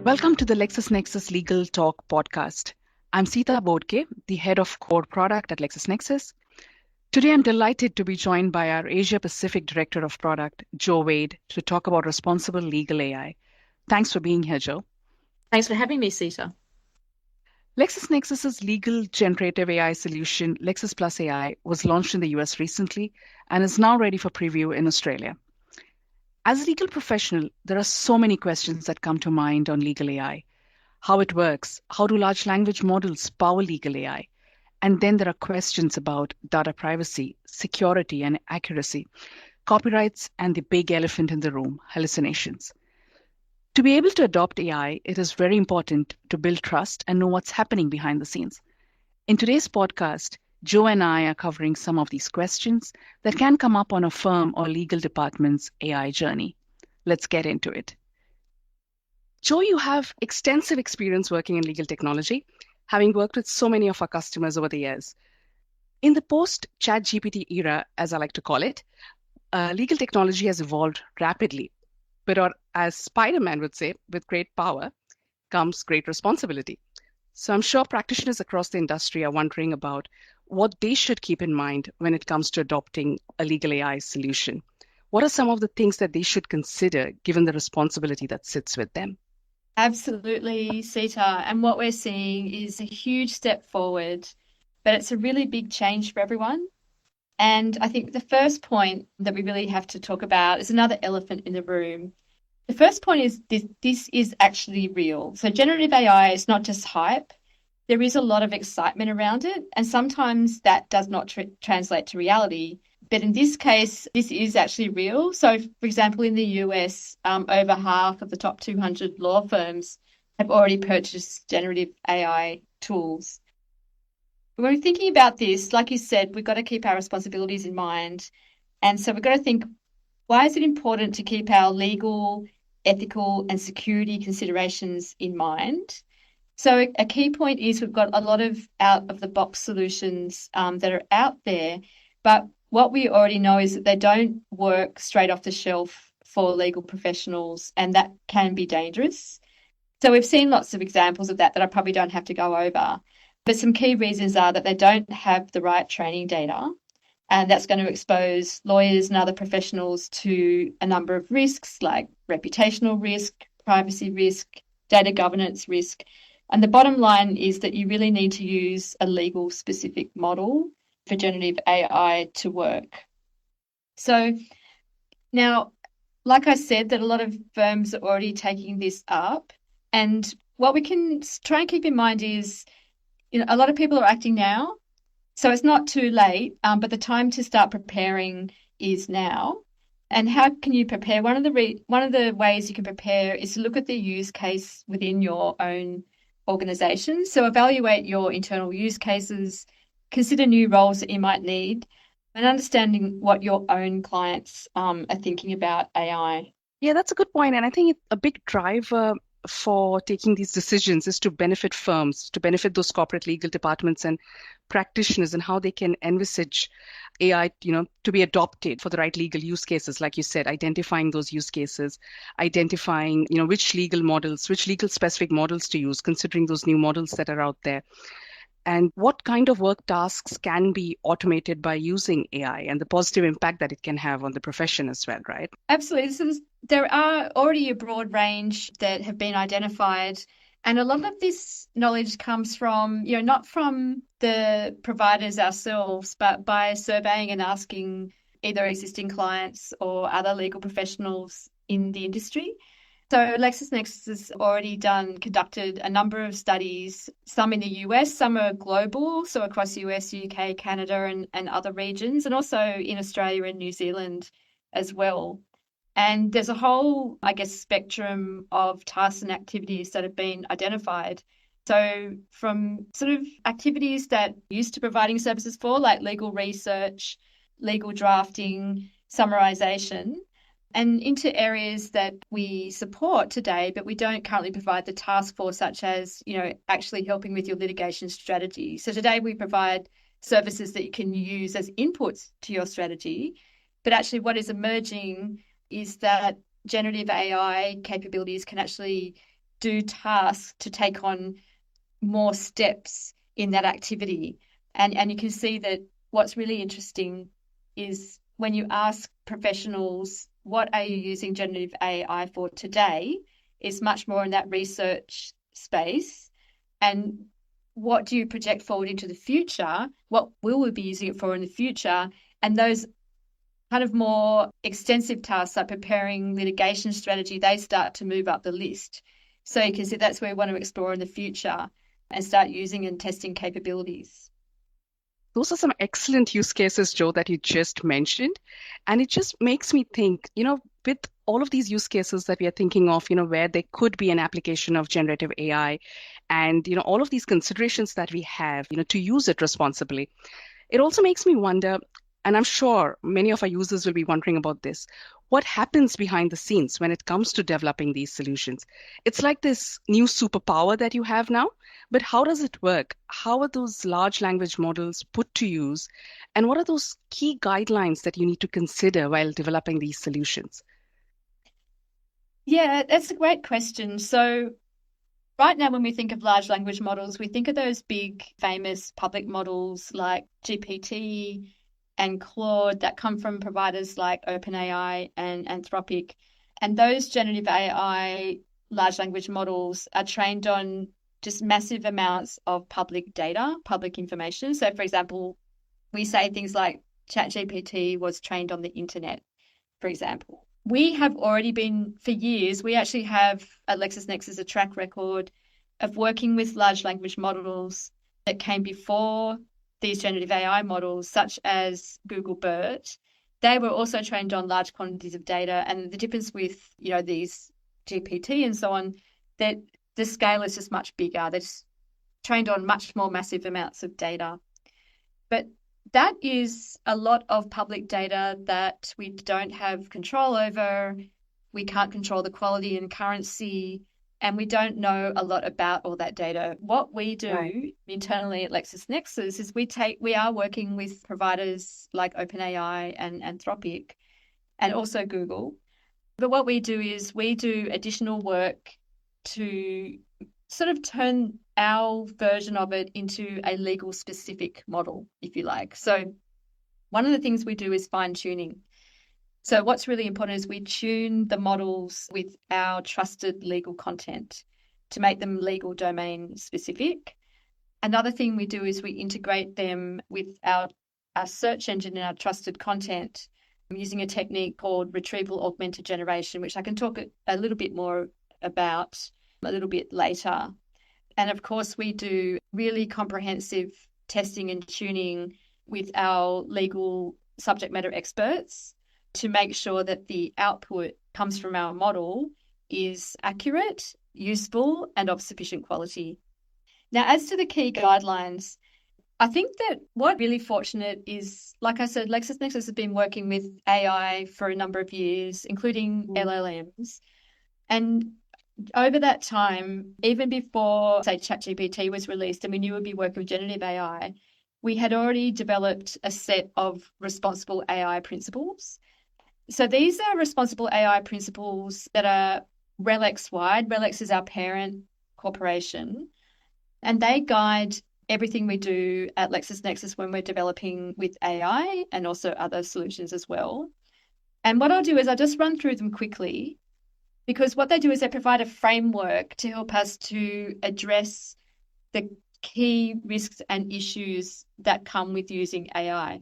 Welcome to the LexisNexis Legal Talk podcast. I'm Seeta Bodke, the head of core product at LexisNexis. Today, I'm delighted to be joined by our Asia Pacific Director of Product, Joe Wade, to talk about responsible legal AI. Thanks for being here, Joe. Thanks for having me, Seeta. LexisNexis's legal generative AI solution, Lexis Plus AI, was launched in the US recently and is now ready for preview in Australia. As a legal professional, there are so many questions that come to mind on legal AI. How it works, how do large language models power legal AI? And then there are questions about data privacy, security, and accuracy, copyrights, and the big elephant in the room, hallucinations. To be able to adopt AI, it is very important to build trust and know what's happening behind the scenes. In today's podcast, Joe and I are covering some of these questions that can come up on a firm or legal department's AI journey. Let's get into it. Joe, you have extensive experience working in legal technology, having worked with so many of our customers over the years. In the post-ChatGPT era, as I like to call it, legal technology has evolved rapidly. But as Spider-Man would say, with great power comes great responsibility. So I'm sure practitioners across the industry are wondering about what they should keep in mind when it comes to adopting a legal AI solution. What are some of the things that they should consider given the responsibility that sits with them? Absolutely, Seeta. And what we're seeing is a huge step forward, but it's a really big change for everyone. And I think the first point that we really have to talk about is another elephant in the room. The first point is this is actually real. So generative AI is not just hype. There is a lot of excitement around it, and sometimes that does not translate to reality. But in this case, this is actually real. So, for example, in the US, over half of the top 200 law firms have already purchased generative AI tools. When we're thinking about this, like you said, we've got to keep our responsibilities in mind. And so we've got to think, why is it important to keep our legal, ethical, and security considerations in mind? So a key point is we've got a lot of out-of-the-box solutions that are out there, but what we already know is that they don't work straight off the shelf for legal professionals, and that can be dangerous. So we've seen lots of examples of that I probably don't have to go over. But some key reasons are that they don't have the right training data, and that's going to expose lawyers and other professionals to a number of risks like reputational risk, privacy risk, data governance risk. And the bottom line is that you really need to use a legal specific model for generative AI to work. So now, like I said, that a lot of firms are already taking this up. And what we can try and keep in mind is, a lot of people are acting now. So it's not too late, but the time to start preparing is now. And how can you prepare? One of the ways you can prepare is to look at the use case within your own organization. So evaluate your internal use cases, consider new roles that you might need, and understanding what your own clients are thinking about AI. Yeah, that's a good point. And I think a big driver for taking these decisions is to benefit firms, to benefit those corporate legal departments and practitioners, and how they can envisage AI, to be adopted for the right legal use cases. Like you said, identifying those use cases, identifying, which legal specific models to use, considering those new models that are out there. And what kind of work tasks can be automated by using AI and the positive impact that it can have on the profession as well, right? Absolutely. So there are already a broad range that have been identified. And a lot of this knowledge comes from, not from the providers ourselves, but by surveying and asking either existing clients or other legal professionals in the industry. So LexisNexis has already conducted a number of studies, some in the US, some are global, so across US, UK, Canada, and other regions, and also in Australia and New Zealand as well. And there's a whole, spectrum of tasks and activities that have been identified. So from sort of activities that used to providing services for, like legal research, legal drafting, summarization, and into areas that we support today, but we don't currently provide the task for, such as, actually helping with your litigation strategy. So today we provide services that you can use as inputs to your strategy. But actually what is emerging is that generative AI capabilities can actually do tasks to take on more steps in that activity. And you can see that what's really interesting is when you ask professionals, what are you using generative AI for today, is much more in that research space. And what do you project forward into the future? What will we be using it for in the future? And those kind of more extensive tasks like preparing litigation strategy, they start to move up the list. So you can see that's where we want to explore in the future and start using and testing capabilities. Those are some excellent use cases, Joe, that you just mentioned. And it just makes me think, with all of these use cases that we are thinking of, where there could be an application of generative AI and, all of these considerations that we have, to use it responsibly. It also makes me wonder, and I'm sure many of our users will be wondering about this, what happens behind the scenes when it comes to developing these solutions? It's like this new superpower that you have now, but how does it work? How are those large language models put to use? And what are those key guidelines that you need to consider while developing these solutions? Yeah, that's a great question. So right now, when we think of large language models, we think of those big, famous public models like GPT and Claude that come from providers like OpenAI and Anthropic. And those generative AI large language models are trained on just massive amounts of public data, public information. So, for example, we say things like ChatGPT was trained on the internet, for example. We have already been, for years, we actually have at LexisNexis a track record of working with large language models that came before these generative AI models, such as Google BERT. They were also trained on large quantities of data. And the difference with, these GPT and so on, that the scale is just much bigger. They're just trained on much more massive amounts of data. But that is a lot of public data that we don't have control over. We can't control the quality and currency, and we don't know a lot about all that data. What we do Right. internally at LexisNexis is we are working with providers like OpenAI and Anthropic and also Google. But what we do is we do additional work to sort of turn our version of it into a legal specific model, if you like. So one of the things we do is fine tuning. So what's really important is we tune the models with our trusted legal content to make them legal domain specific. Another thing we do is we integrate them with our search engine and our trusted content using a technique called Retrieval Augmented Generation, which I can talk a little bit more about a little bit later. And of course, we do really comprehensive testing and tuning with our legal subject matter experts to make sure that the output comes from our model is accurate, useful, and of sufficient quality. Now, as to the key guidelines, I think that what really fortunate is, like I said, LexisNexis has been working with AI for a number of years, including LLMs. And over that time, even before, say, ChatGPT was released and we knew we'd be working with generative AI, we had already developed a set of responsible AI principles. So these are responsible AI principles that are RELX wide. RELX is our parent corporation, and they guide everything we do at LexisNexis when we're developing with AI and also other solutions as well. And what I'll do is I'll just run through them quickly, because what they do is they provide a framework to help us to address the key risks and issues that come with using AI.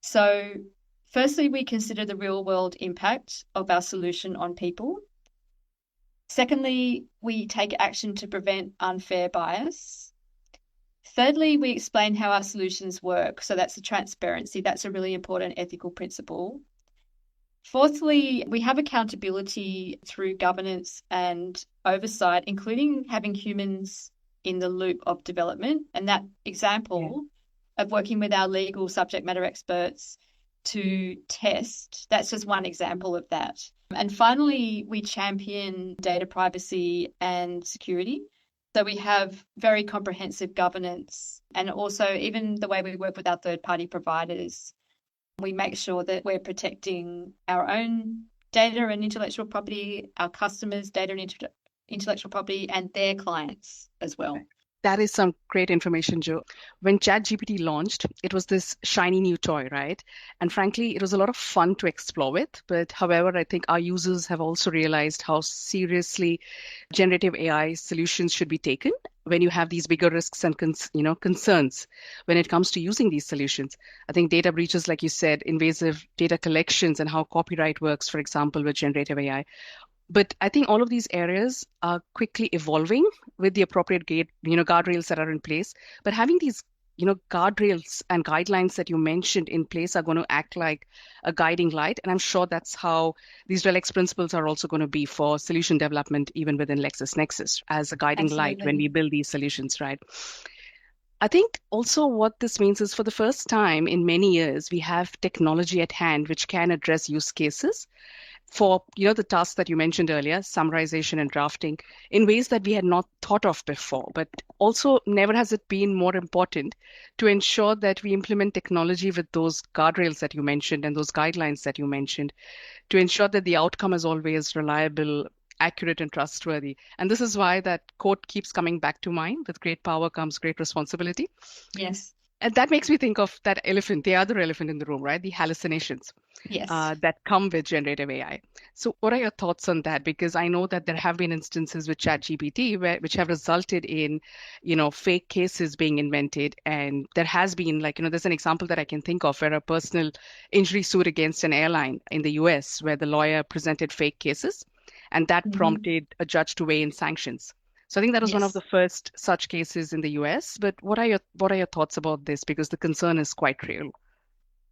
So firstly, we consider the real world impact of our solution on people. Secondly, we take action to prevent unfair bias. Thirdly, we explain how our solutions work. So that's the transparency. That's a really important ethical principle. Fourthly, we have accountability through governance and oversight, including having humans in the loop of development. And that example of working with our legal subject matter experts to test, that's just one example of that. And finally, we champion data privacy and security. So we have very comprehensive governance, and also even the way we work with our third-party providers, we make sure that we're protecting our own data and intellectual property, our customers' data and intellectual property and their clients as well. That is some great information, Joe. When ChatGPT launched, it was this shiny new toy, right? And frankly, it was a lot of fun to explore with. But however, I think our users have also realized how seriously generative AI solutions should be taken when you have these bigger risks and concerns when it comes to using these solutions. I think data breaches, like you said, invasive data collections and how copyright works, for example, with generative AI. But I think all of these areas are quickly evolving with the appropriate guardrails that are in place. But having these, guardrails and guidelines that you mentioned in place are going to act like a guiding light. And I'm sure that's how these RELX principles are also going to be for solution development, even within LexisNexis, as a guiding light when Absolutely. we build these solutions, right? I think also what this means is for the first time in many years, we have technology at hand which can address use cases for the tasks that you mentioned earlier, summarization and drafting, in ways that we had not thought of before. But also, never has it been more important to ensure that we implement technology with those guardrails that you mentioned and those guidelines that you mentioned to ensure that the outcome is always reliable, accurate, and trustworthy. And this is why that quote keeps coming back to mind: with great power comes great responsibility. Yes. And that makes me think of that elephant, the other elephant in the room, right? The hallucinations Yes. that come with generative AI. So, what are your thoughts on that? Because I know that there have been instances with ChatGPT which have resulted in, fake cases being invented, and there has been there's an example that I can think of where a personal injury suit against an airline in the U.S. where the lawyer presented fake cases, and that Hmm. prompted a judge to weigh in sanctions. So I think that was one of the Yes. first such cases in the US. But what are your thoughts about this? Because the concern is quite real.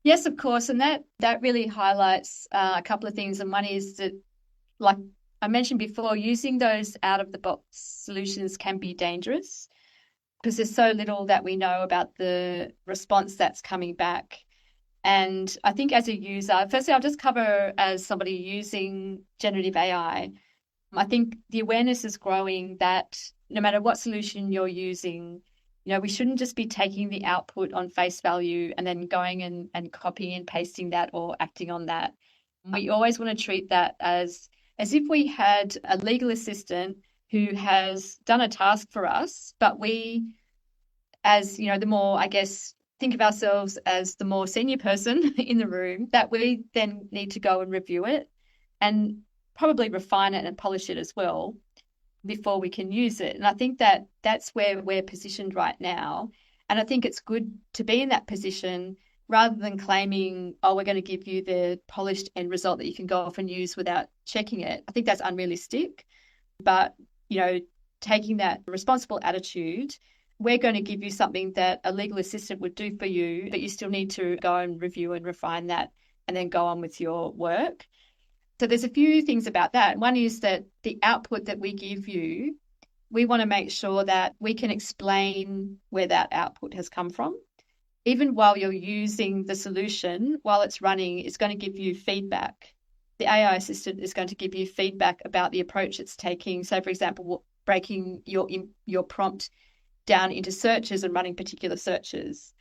Yes, of course. And that really highlights a couple of things. And one is that, like I mentioned before, using those out of the box solutions can be dangerous because there's so little that we know about the response that's coming back. And I think as a user, firstly, I'll just cover as somebody using generative AI. I think the awareness is growing that no matter what solution you're using, we shouldn't just be taking the output on face value and then going and copying and pasting that or acting on that. We always want to treat that as if we had a legal assistant who has done a task for us, but we, as the more, I guess, think of ourselves as the more senior person in the room, that we then need to go and review it and probably refine it and polish it as well before we can use it. And I think that that's where we're positioned right now. And I think it's good to be in that position rather than claiming, oh, we're going to give you the polished end result that you can go off and use without checking it. I think that's unrealistic. But, taking that responsible attitude, we're going to give you something that a legal assistant would do for you, but you still need to go and review and refine that and then go on with your work. So there's a few things about that. One is that the output that we give you, we want to make sure that we can explain where that output has come from. Even while you're using the solution, while it's running, it's going to give you feedback. The AI assistant is going to give you feedback about the approach it's taking. So, for example, breaking your prompt down into searches and running particular searches.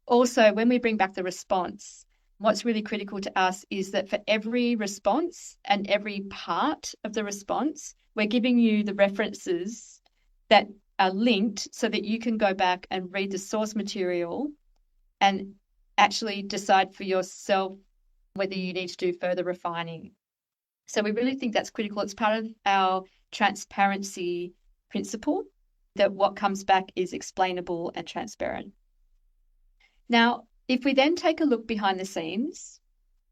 Also, when we bring back the response, what's really critical to us is that for every response and every part of the response, we're giving you the references that are linked so that you can go back and read the source material and actually decide for yourself whether you need to do further refining. So we really think that's critical. It's part of our transparency principle that what comes back is explainable and transparent. Now, if we then take a look behind the scenes,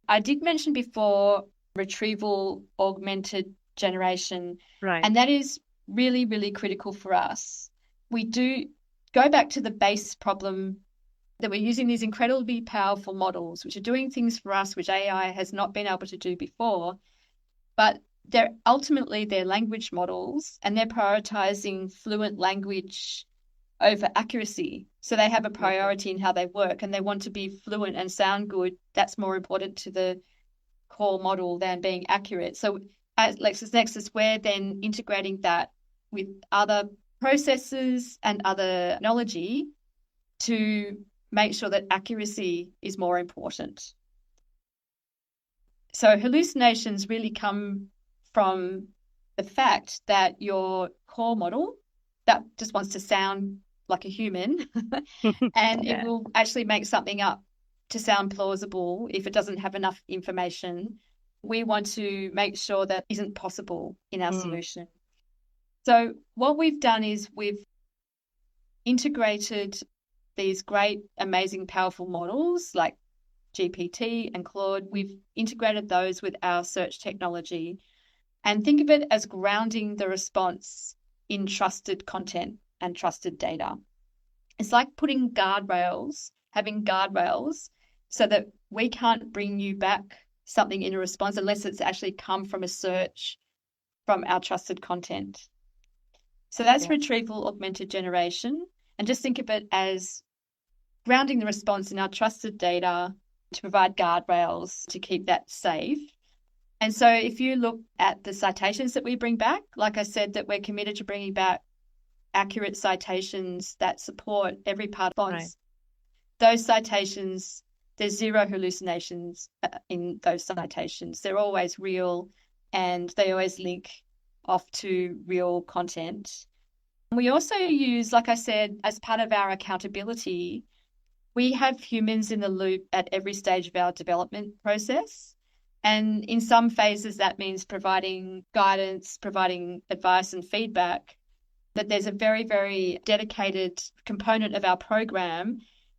I did mention before retrieval augmented generation, Right. and that is really, really critical for us. We do go back to the base problem that we're using these incredibly powerful models, which are doing things for us which AI has not been able to do before, but they're language models and they're prioritizing fluent language over accuracy. So they have a priority in how they work and they want to be fluent and sound good. That's more important to the core model than being accurate. So at LexisNexis, we're then integrating that with other processes and other technology to make sure that accuracy is more important. So hallucinations really come from the fact that your core model that just wants to sound like a human and it Yeah. will actually make something up to sound plausible if it doesn't have enough information. We want to make sure that isn't possible in our Mm. solution. So what we've done is we've integrated these great, amazing, powerful models like GPT and Claude. We've integrated those with our search technology and think of it as grounding the response in trusted content and trusted data. It's like putting guardrails, having guardrails, so that we can't bring you back something in a response unless it's actually come from a search from our trusted content. So that's Yeah. retrieval augmented generation. And just think of it as grounding the response in our trusted data to provide guardrails to keep that safe. And so if you look at the citations that we bring back, like I said, that we're committed to bringing back accurate citations that support every part of Right. response, those citations, there's zero hallucinations in those citations. They're always real and they always link off to real content. We also use, like I said, as part of our accountability, we have humans in the loop at every stage of our development process. And in some phases, that means providing guidance, providing advice and feedback. But there's a very, very dedicated component of our program,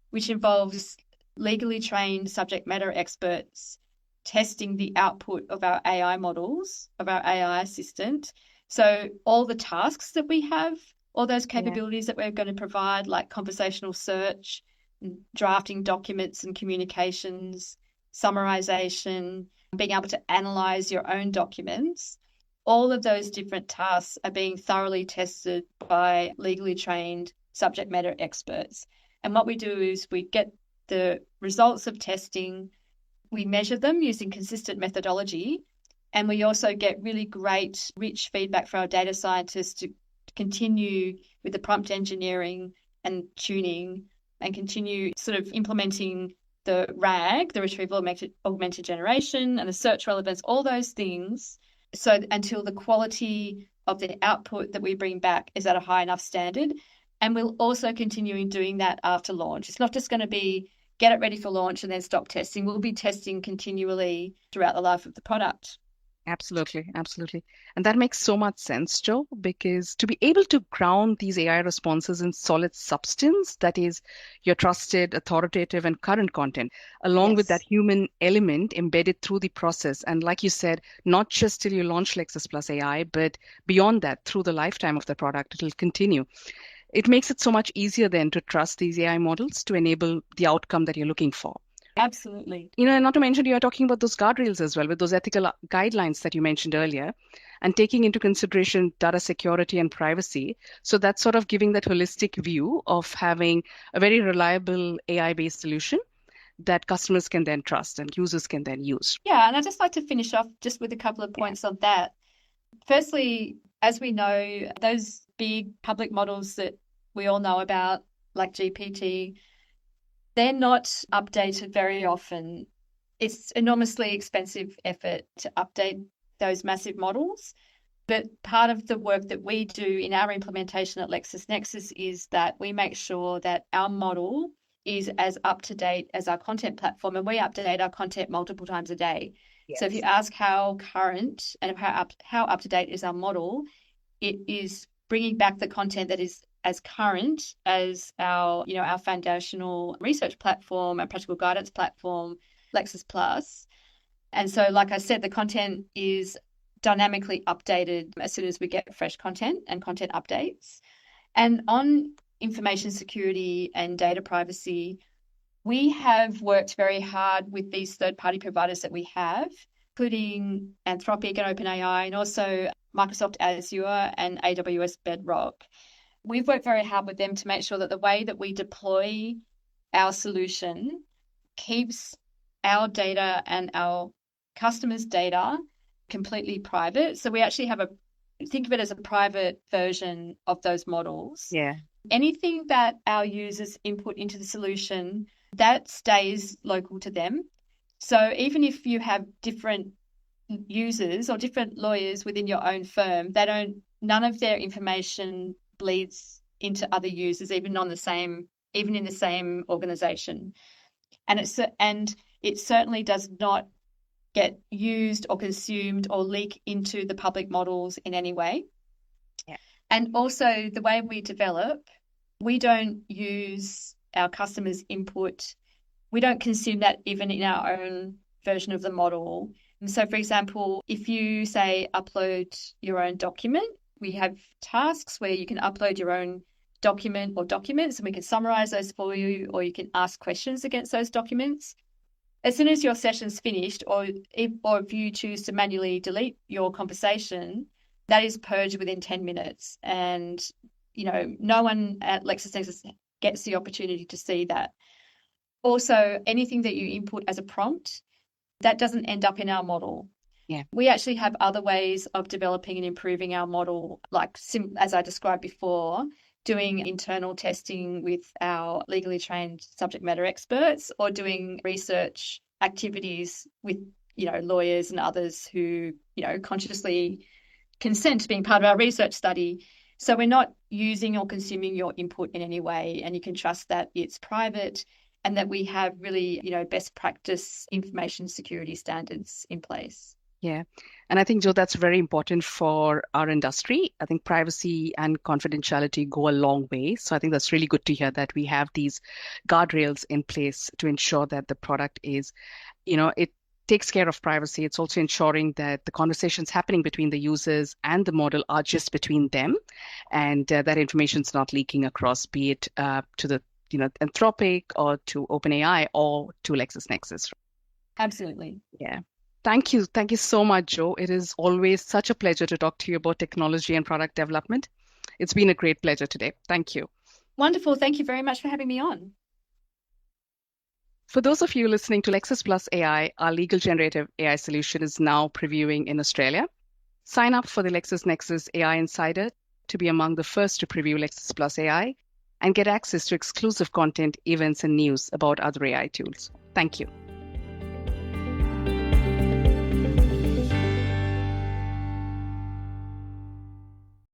which involves legally trained subject matter experts testing the output of our AI models, of our AI assistant. So all the tasks that we have, all those Yeah. capabilities that we're going to provide, like conversational search, drafting documents and communications, summarization, being able to analyze your own documents, all of those different tasks are being thoroughly tested by legally trained subject matter experts. And what we do is we get the results of testing, we measure them using consistent methodology, and we also get really great, rich feedback for our data scientists to continue with the prompt engineering and tuning and continue sort of implementing the RAG, the Retrieval Augmented Generation, and the search relevance, all those things, so until the quality of the output that we bring back is at a high enough standard. And we'll also continue in doing that after launch. It's not just going to be get it ready for launch and then stop testing. We'll be testing continually throughout the life of the product. Absolutely, absolutely. And that makes so much sense, Joe, because to be able to ground these AI responses in solid substance, that is your trusted, authoritative, and current content, along with that Yes. human element embedded through the process. And like you said, not just till you launch Lexis Plus AI, but beyond that, through the lifetime of the product, it will continue. It makes it so much easier then to trust these AI models to enable the outcome that you're looking for. Absolutely. And not to mention, you're talking about those guardrails as well, with those ethical guidelines that you mentioned earlier, and taking into consideration data security and privacy. So that's sort of giving that holistic view of having a very reliable AI-based solution that customers can then trust and users can then use. Yeah, and I'd just like to finish off just with a couple of Yeah. points on that. Firstly, as we know, those big public models that we all know about, like GPT, they're not updated very often. It's enormously expensive effort to update those massive models. But part of the work that we do in our implementation at LexisNexis is that we make sure that our model is as up to date as our content platform, and we update our content multiple times a day. So if you Yes. ask how current and how up to date is our model, it is bringing back the content that is as current as our foundational research platform and practical guidance platform, Lexis Plus. And so, like I said, the content is dynamically updated as soon as we get fresh content and content updates. And on information security and data privacy, we have worked very hard with these third-party providers that we have, including Anthropic and OpenAI, and also Microsoft Azure and AWS Bedrock. We've worked very hard with them to make sure that the way that we deploy our solution keeps our data and our customers' data completely private. So we actually think of it as a private version of those models. Yeah. Anything that our users input into the solution, that stays local to them. So even if you have different users or different lawyers within your own firm, none of their information bleeds into other users, even in the same organization. And it certainly does not get used or consumed or leak into the public models in any way. Yeah. And also the way we develop, we don't use our customers' input. We don't consume that even in our own version of the model. And so, for example, if you say upload your own document, we have tasks where you can upload your own document or documents, and we can summarize those for you, or you can ask questions against those documents. As soon as your session's finished, or if you choose to manually delete your conversation, that is purged within 10 minutes. And, no one at LexisNexis gets the opportunity to see that. Also, anything that you input as a prompt, that doesn't end up in our model. Yeah. We actually have other ways of developing and improving our model, like as I described before, doing internal testing with our legally trained subject matter experts, or doing research activities with, lawyers and others who, consciously consent to being part of our research study. So we're not using or consuming your input in any way, and you can trust that it's private and that we have really, best practice information security standards in place. Yeah. And I think, Joe, that's very important for our industry. I think privacy and confidentiality go a long way. So I think that's really good to hear that we have these guardrails in place to ensure that the product is, it takes care of privacy. It's also ensuring that the conversations happening between the users and the model are just between them, and that information is not leaking across, be it to the Anthropic or to OpenAI or to LexisNexis. Absolutely. Yeah. Thank you. Thank you so much, Joe. It is always such a pleasure to talk to you about technology and product development. It's been a great pleasure today. Thank you. Wonderful. Thank you very much for having me on. For those of you listening to Lexis Plus AI, our legal generative AI solution is now previewing in Australia. Sign up for the LexisNexis AI Insider to be among the first to preview Lexis Plus AI and get access to exclusive content, events, and news about other AI tools. Thank you.